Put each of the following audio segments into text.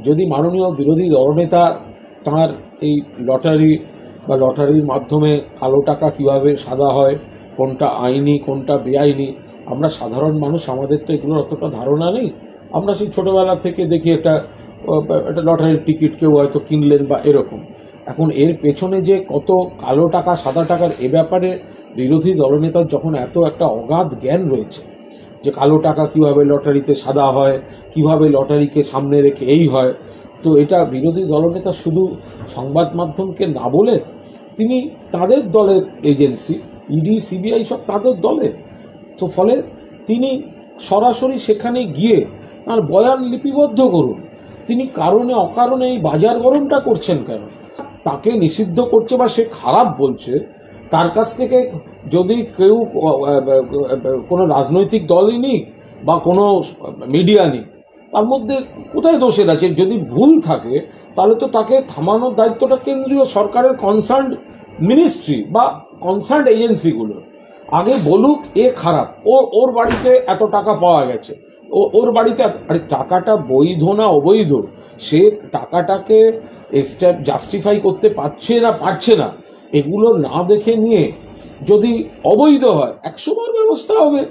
যদি মাননীয় বিরোধী দলনেতা তাঁর এই লটারি বা লটারির মাধ্যমে কালো টাকা কিভাবে সাদা হয়, কোনটা আইনি কোনটা বেআইনি, আমরা সাধারণ মানুষ, আমাদের তো এগুলোর অতটা ধারণা নেই। আমরা সেই ছোটবেলা থেকে দেখি একটা লটারির টিকিট কেউ হয়তো কিনলেন বা এরকম। এখন এর পেছনে যে কত কালো টাকা সাদা টাকার এ ব্যাপারে বিরোধী দলনেতার যখন এত একটা অগাধ জ্ঞান রয়েছে যে কালো টাকা কিভাবে লটারিতে সাদা হয়, কিভাবে লটারিকে সামনে রেখে এই হয়, তো এটা বিরোধী দলনেতা শুধু সংবাদ মাধ্যমকে না বলে তিনি তাদের দলের এজেন্সি ইডি সিবিআই সব তাদের দলের, তো ফলে তিনি সরাসরি সেখানে গিয়ে তার বয়ান লিপিবদ্ধ করুন। তিনি কারণে অকারণে এই বাজার গরমটা করছেন কেন? তাকে নিষিদ্ধ করছে বা সে খারাপ বলছে, তার কাছ থেকে যদি কেউ কোনো রাজনৈতিক দলই নিক বা কোনো মিডিয়া নিক, তার মধ্যে কোথায় দোষের আছে? যদি ভুল থাকে তাহলে তো তাকে থামানোর দায়িত্বটা কেন্দ্রীয় সরকারের কনসার্ন মিনিস্ট্রি বা কনসার্ন এজেন্সিগুলোর। আগে বলুক এ খারাপ, ওর বাড়িতে এত টাকা পাওয়া গেছে, ওর বাড়িতে, আরে টাকাটা বৈধ না অবৈধ, সে টাকাটাকে জাস্টিফাই করতে পারছে না, এগুলো না দেখে নিয়ে যদি অবৈধ হয় 100 বার ব্যবস্থা হবে।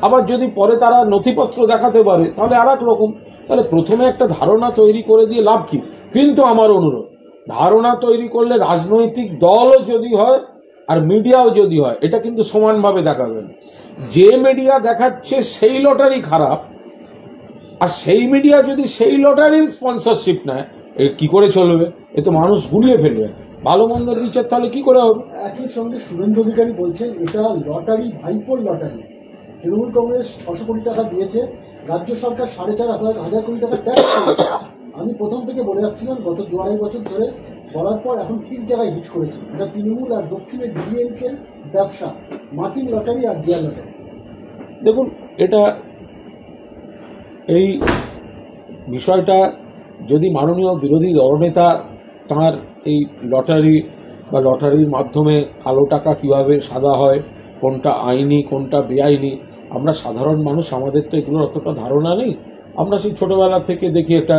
আবার যদি পরে তারা নথিপত্র দেখাতে পারে তাহলে আর এক রকম। তাহলে প্রথমে একটা ধারণা তৈরি করে দিয়ে লাভ কি? কিন্তু আমার অনুরোধ, ধারণা তৈরি করলে রাজনৈতিক দলও যদি হয় আর মিডিয়াও যদি হয়, এটা কিন্তু সমানভাবে দেখাবেন। যে মিডিয়া দেখাচ্ছে সেই লটারি খারাপ, আর সেই মিডিয়া যদি সেই লটারির স্পন্সরশিপ নেয়, কি করে চলবে? এ তো মানুষ গুলিয়ে ফেলবে। ভালো মন্দের বিচার তাহলে কি করে হবে? একই সঙ্গে শুভেন্দু অধিকারী বলছেন এটা লটারি, ভাইপোর লটারি। তৃণমূল কংগ্রেস 600 কোটি টাকা দিয়েছে, রাজ্য সরকার 4,500 কোটি টাকা ট্যাক্স করেছে। আমি প্রথম থেকে বলে আসছিলাম গত 2-2.5 বছর ধরে, বলার পর এখন ঠিক জায়গায় হিট করেছে। এটা তৃণমূল আর দক্ষিণের ডিএমকের ব্যবসা, মাটির লটারি আর ডিয়ার লটারি। দেখুন, এটা এই বিষয়টা যদি মাননীয় বিরোধী দলনেতা তাঁর এই লটারি বা লটারির মাধ্যমে কালো টাকা কিভাবে সাদা হয়, কোনটা আইনি কোনটা বেআইনি, আমরা সাধারণ মানুষ, আমাদের তো এগুলোর অতটা ধারণা নেই। আমরা সেই ছোটবেলা থেকে দেখি একটা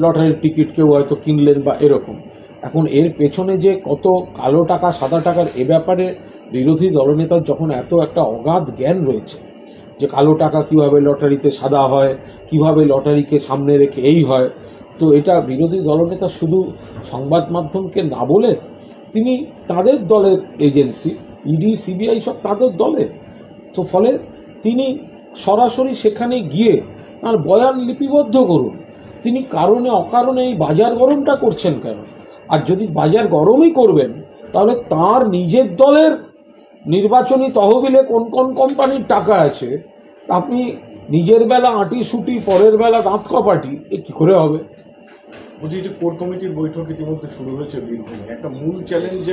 লটারির টিকিট কেউ হয়তো কিনলেন বা এরকম। এখন এর পেছনে যে কত কালো টাকা সাদা টাকার এ ব্যাপারে বিরোধী দলনেতার যখন এত একটা অগাধ জ্ঞান রয়েছে যে কালো টাকা কিভাবে লটারিতে সাদা হয়, কিভাবে লটারিকে সামনে রেখে এই হয়, তো এটা বিরোধী দলনেতা শুধু সংবাদ মাধ্যমকে না বলে তিনি তাদের দলের এজেন্সি ইডি সিবিআই সব তাদের দলের, তো ফলে তিনি সরাসরি সেখানে গিয়ে তার বয়ান লিপিবদ্ধ করুন। তিনি কারণে অকারণে এই বাজার গরমটা করছেন কেন? আর যদি বাজার গরমই করবেন তাহলে তার নিজের দলের নির্বাচনী তহবিলে কোন কোন কোম্পানির টাকা আছে, আপনি নিজের বেলা আঁটি সুটি, পরের বেলা দাঁত কপাটি, এ কি করে হবে? বলছি যে কোর কমিটির বৈঠক ইতিমধ্যে শুরু হয়েছে বীরভূমে। একটা মূল চ্যালেঞ্জ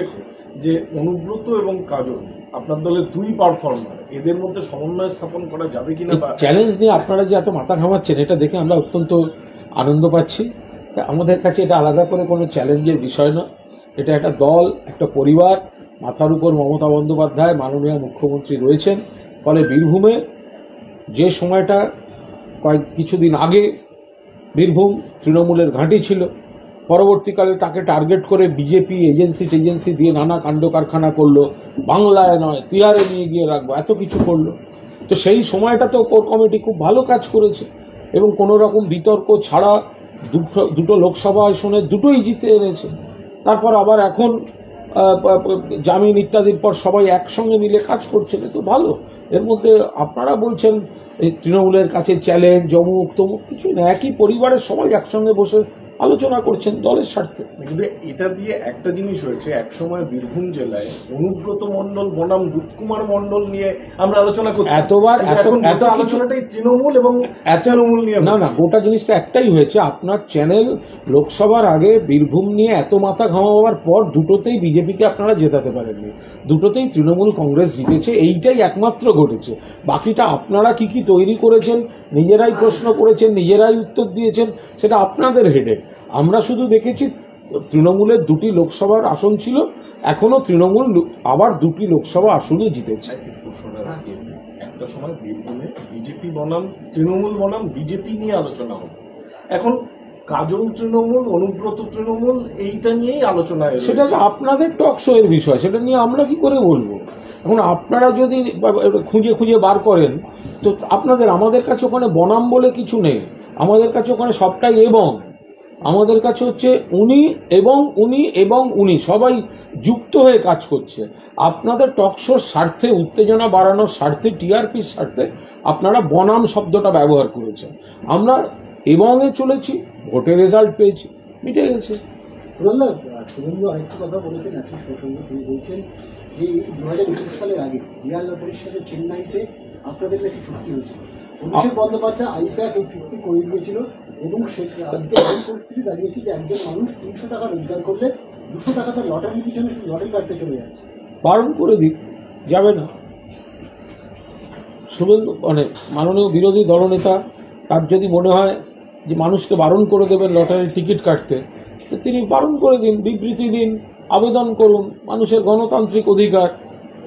যে অনুব্রত এবং কাজল, আপনার দলের 2 পারফর্মার, এদের মধ্যে সমন্বয় স্থাপন করা যাবে কিনা। চ্যালেঞ্জ নিয়ে আপনারা যে এত মাথা ঘামাচ্ছেন, এটা দেখে আমরা অত্যন্ত আনন্দ পাচ্ছি। আমাদের কাছে এটা আলাদা করে কোনো চ্যালেঞ্জের বিষয় না। এটা একটা দল, একটা পরিবার, মাথার উপর মমতা বন্দ্যোপাধ্যায় মাননীয় মুখ্যমন্ত্রী রয়েছেন। ফলে বীরভূমে যে সময়টা কিছুদিন আগে বীরভূম তৃণমূলের ঘাঁটি ছিল, পরবর্তীকালে তাকে টার্গেট করে বিজেপি এজেন্সি দিয়ে নানা কাণ্ড কারখানা করলো, বাংলায় নয় তিহারে নিয়ে গিয়ে রাখবো, এত কিছু করলো। তো সেই সময়টা তো কোর কমিটি খুব ভালো কাজ করেছে এবং কোনো রকম বিতর্ক ছাড়া দুটো লোকসভা আসনে দুটোই জিতে এনেছে। তারপর আবার এখন জামিন ইত্যাদির পর সবাই একসঙ্গে মিলে কাজ করছেন, তো ভালো। এর মধ্যে আপনারা বলছেন এই তৃণমূলের কাছে চ্যালেঞ্জ অমুক তমুক, কিছু না। একই পরিবারের সবাই একসঙ্গে বসে আলোচনা করছেন দলের স্বার্থে। কিন্তু এটা দিয়ে একটা জিনিস হয়েছে, একসময় বীরভূম জেলায় অনুব্রত মণ্ডল বনাম দুধকুমার মণ্ডল নিয়ে আমরা আলোচনা করছি, এত আলোচনাটাই তৃণমূল এবং তৃণমূল নিয়ে না, গোটা জিনিসটা একটাই হয়েছে। আপনার চ্যানেল লোকসভার আগে বীরভূম নিয়ে এত মাথা ঘামাবার পর দুটোতেই বিজেপিকে আপনারা জেতাতে পারেননি, দুটোতেই তৃণমূল কংগ্রেস জিতেছে, এইটাই একমাত্র ঘটেছে। বাকিটা আপনারা কি কি তৈরি করেছেন, নিজেরাই প্রশ্ন করেছেন, নিজেরাই উত্তর দিয়েছেন, সেটা আপনাদের হেডে। আমরা শুধু দেখেছি তৃণমূলের 2টি লোকসভার আসন ছিল, এখনো তৃণমূল আবার 2টি লোকসভা আসনে জিতেছে। একটা সময় বীরভূমে বিজেপি বনাম তৃণমূল বনাম বিজেপি নিয়ে আলোচনা হলো, এখন কাজল তৃণমূল, অনুব্রত তৃণমূল, এইটা নিয়েই আলোচনায় সেটা তো আপনাদের টক শো এর বিষয়, সেটা নিয়ে আমরা কি করে বলবো? এখন আপনারা যদি খুঁজে খুঁজে বার করেন তো আপনাদের, আমাদের কাছে ওখানে বনাম বলে কিছু নেই, আমাদের কাছে ওখানে সবটাই এবং, আমাদের কাছে হচ্ছে উনি এবং উনি এবং উনি সবাই যুক্ত হয়ে কাজ করছে। আপনাদের টকশোর স্বার্থে, উত্তেজনা বাড়ানোর স্বার্থে, টিআরপির স্বার্থে আপনারা বনাম শব্দটা ব্যবহার করেছেন। আমরা এবংয়ে চলেছি, ভোটের রেজাল্ট পেয়েছি, মিটে গেছে। শুভেন্দু আরেকটি কথা বলেছেন একই প্রসঙ্গে, তিনি বলছেন যে এই 2021 সালের আগে বিহার পরিষদের চেন্নাইতে আপনাদের নাকি চুক্তি হয়েছিল, অভিষেক বন্দ্যোপাধ্যায় আইপ্যাক এই চুক্তি করে দিয়েছিল এবং আজকে এই পরিস্থিতি দাঁড়িয়েছে যে একজন মানুষ 300 টাকা রোজগার করলে 200 টাকা তার লটারির পিছনে শুধু লটারি কাটতে চলে যাচ্ছে। বারণ করে দিক, যাবে না। শুভেন্দু মানে মাননীয় বিরোধী দলনেতা, তার যদি মনে হয় যে মানুষকে বারণ করে দেবেন লটারির টিকিট কাটতে, তো তিনি বারণ করে দিন, বিবৃতি দিন, আবেদন করুন, মানুষের গণতান্ত্রিক অধিকার,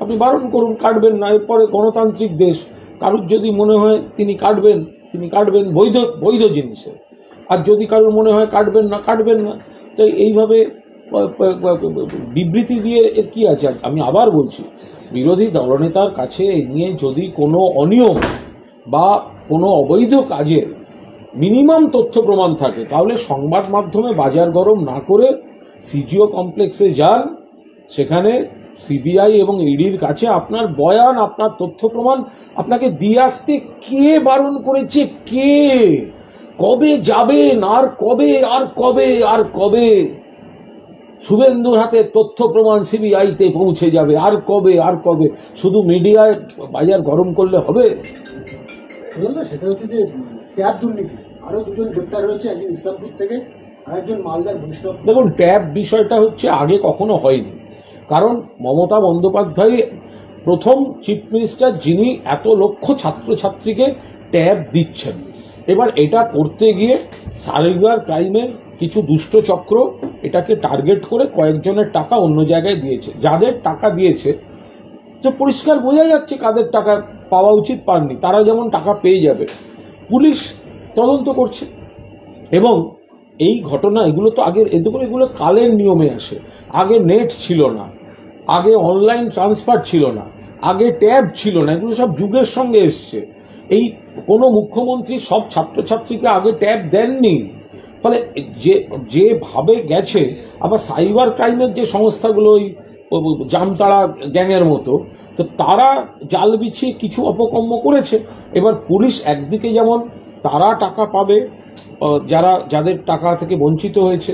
আপনি বারণ করুন, কাটবেন না। এরপরে গণতান্ত্রিক দেশ, কারুর যদি মনে হয় তিনি কাটবেন, তিনি কাটবেন বৈধ জিনিসে, আর যদি কারুর মনে হয় কাটবেন না। তো এইভাবে বিবৃতি দিয়ে এর কি আছে? আমি আবার বলছি, বিরোধী দলনেতার কাছে এ নিয়ে যদি কোনো অনিয়ম বা কোনো অবৈধ কাজের মিনিমাম তথ্য প্রমাণ থাকে, তাহলে সংবাদ মাধ্যমে বাজার গরম না করে সিজিও কমপ্লেক্সে যান, সেখানে সিবিআই এবং ইডির কাছে আপনার বয়ান, আপনার তথ্য প্রমাণ আপনাকে দিয়ে আসতে কে বারণ করেছে? কে? কবে যাবেন? আর কবে শুভেন্দুর হাতে তথ্য প্রমাণ সিবিআইতে পৌঁছে যাবে? আর কবে? শুধু মিডিয়ায় বাজার গরম করলে হবে? সেটা হচ্ছে যে ট্যাব দুর্নীতি, আরো দুজন গ্রেপ্তার হয়েছে, একজন ইসলামপুর থেকে আর একজন মালদার বৈষ্ণব। দেখুন, ট্যাব বিষয়টা হচ্ছে আগে কখনো হয়নি, কারণ মমতা বন্দ্যোপাধ্যায় প্রথম চিফ মিনিস্টার যিনি এত লক্ষ ছাত্রছাত্রীকে ট্যাব দিচ্ছেন। এবার এটা করতে গিয়ে সাইবার ক্রাইমের কিছু দুষ্ট চক্র এটাকে টার্গেট করে কয়েকজনের টাকা অন্য জায়গায় দিয়েছে। যাদের টাকা দিয়েছে তো পরিষ্কার বোঝা যাচ্ছে কাদের টাকা পাওয়া উচিত, পাননি, তারা যেমন টাকা পেয়ে যাবে। পুলিশ তদন্ত করছে এবং এই ঘটনা, এগুলো তো আগের, এগুলো কালের নিয়মে আসে। আগে নেট ছিল না, আগে অনলাইন ট্রান্সফার ছিল না, আগে ট্যাব ছিল না, এগুলো সব যুগের সঙ্গে এসছে। এই কোনো মুখ্যমন্ত্রী সব ছাত্রছাত্রীকে আগে ট্যাব দেননি, ফলে যেভাবে গেছে। আবার সাইবার ক্রাইমের যে সংস্থাগুলো, ওই জামতাড়া গ্যাংয়ের মতো, তো তারা জাল বিছিয়ে কিছু অপকর্ম করেছে। এবার পুলিশ একদিকে যেমন তারা টাকা পাবে, যাদের টাকা থেকে বঞ্চিত হয়েছে,